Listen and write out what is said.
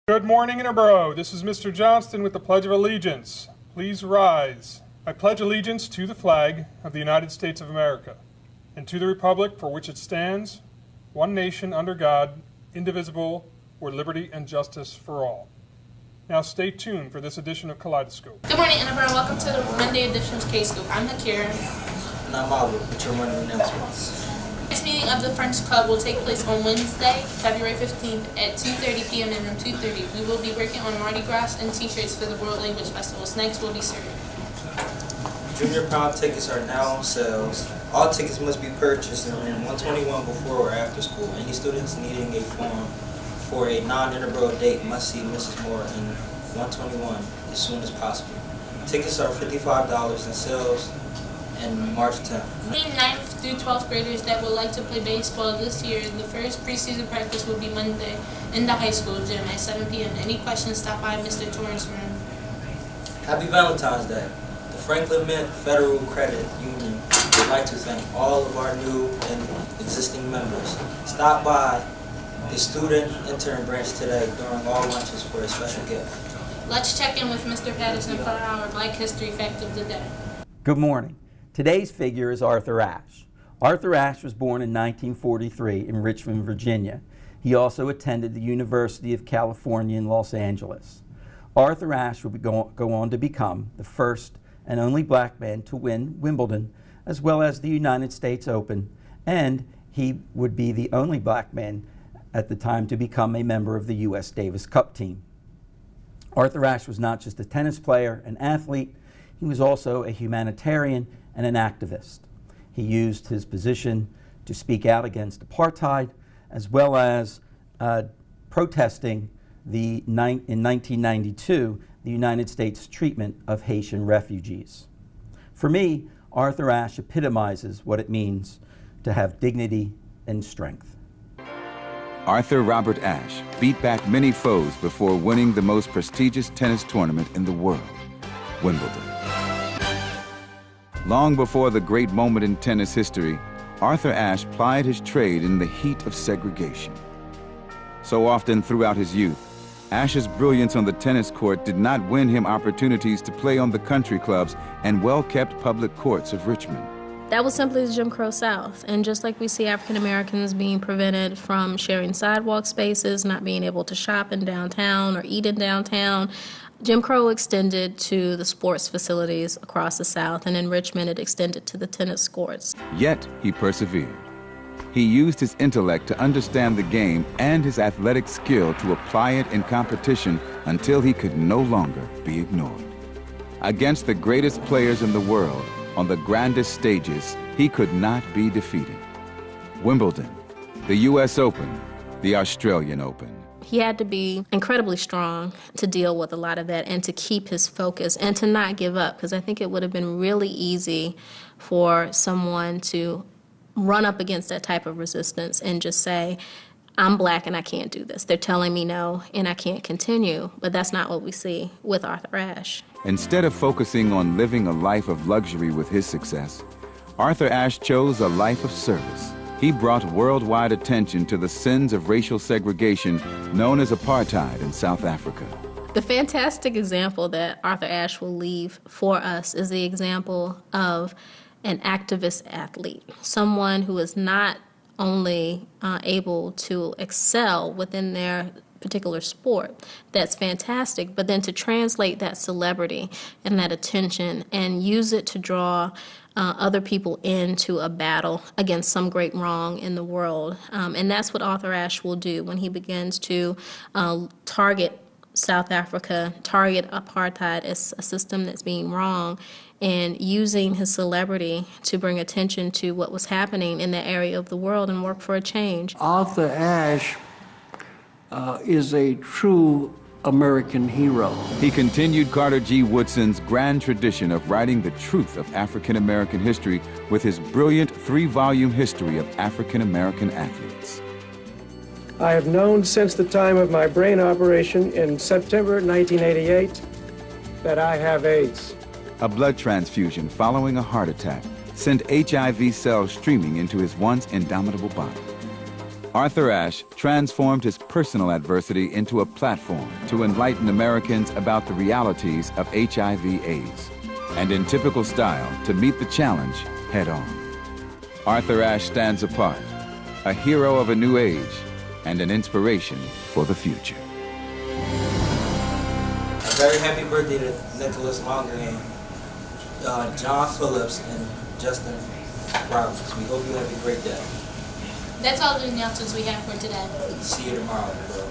Good morning, Interboro. This is Mr. Johnston with the Pledge of Allegiance. Please rise. I pledge allegiance to the flag of the United States of America and to the republic for which it stands, one nation under God, indivisible, with liberty and justice for all. Now stay tuned for this edition of KScope. Good morning, Interboro. Welcome to the Monday edition of KScope. I'm Hakira. And I'm Oliver with your morning announcements. This meeting of the French Club will take place on Wednesday, February 15th at 2:30 p.m. in room 230. We will be working on Mardi Gras and t-shirts for the World Language Festival. Snacks will be served. Junior prom tickets are now on sale. All tickets must be purchased in room 121 before or after school. Any students needing a form for a non-Interboro date must see Mrs. Moore in 121 as soon as possible. Tickets are $55 and sales and March 10th. 9th through 12th graders that would like to play baseball this year, the first preseason practice will be Monday in the high school gym at 7 p.m. Any questions, stop by Mr. Torrance's room. Happy Valentine's Day. The Franklin Mint Federal Credit Union would like to thank all of our new and existing members. Stop by the student intern branch today during all lunches for a special gift. Let's check in with Mr. Patterson for our Black History Fact of the Day. Good morning. Today's figure is Arthur Ashe. Arthur Ashe was born in 1943 in Richmond, Virginia. He also attended the University of California in Los Angeles. Arthur Ashe would go on to become the first and only black man to win Wimbledon, as well as the United States Open, and he would be the only black man at the time to become a member of the U.S. Davis Cup team. Arthur Ashe was not just a tennis player and athlete, he was also a humanitarian and an activist. He used his position to speak out against apartheid, as well as protesting in 1992, the United States treatment of Haitian refugees. For me, Arthur Ashe epitomizes what it means to have dignity and strength. Arthur Robert Ashe beat back many foes before winning the most prestigious tennis tournament in the world, Wimbledon. Long before the great moment in tennis history, Arthur Ashe plied his trade in the heat of segregation. So often throughout his youth, Ashe's brilliance on the tennis court did not win him opportunities to play on the country clubs and well-kept public courts of Richmond. That was simply the Jim Crow South. And just like we see African Americans being prevented from sharing sidewalk spaces, not being able to shop in downtown or eat in downtown, Jim Crow extended to the sports facilities across the South, and in Richmond it extended to the tennis courts. Yet he persevered. He used his intellect to understand the game and his athletic skill to apply it in competition until he could no longer be ignored. Against the greatest players in the world, on the grandest stages, he could not be defeated. Wimbledon, the U.S. Open, the Australian Open. He had to be incredibly strong to deal with a lot of that and to keep his focus and to not give up, because I think it would have been really easy for someone to run up against that type of resistance and just say, I'm black and I can't do this. They're telling me no and I can't continue. But that's not what we see with Arthur Ashe. Instead of focusing on living a life of luxury with his success, Arthur Ashe chose a life of service. He brought worldwide attention to the sins of racial segregation known as apartheid in South Africa. The fantastic example that Arthur Ashe will leave for us is the example of an activist athlete, someone who is not only able to excel within their particular sport, that's fantastic, but then to translate that celebrity and that attention and use it to draw other people into a battle against some great wrong in the world. And that's what Arthur Ashe will do when he begins to target South Africa, target apartheid as a system that's being wrong, and using his celebrity to bring attention to what was happening in that area of the world and work for a change. Arthur Ashe is a true American hero. He continued Carter G. Woodson's grand tradition of writing the truth of African American history with his brilliant 3-volume history of African American athletes. I have known since the time of my brain operation in September 1988 that I have AIDS. A blood transfusion following a heart attack sent HIV cells streaming into his once indomitable body. Arthur Ashe transformed his personal adversity into a platform to enlighten Americans about the realities of HIV/AIDS, and in typical style, to meet the challenge head-on. Arthur Ashe stands apart, a hero of a new age, and an inspiration for the future. A very happy birthday to Nicholas Mongrahan, John Phillips, and Justin Roberts. We hope you have a great day. That's all the announcements we have for today. See you tomorrow, bro.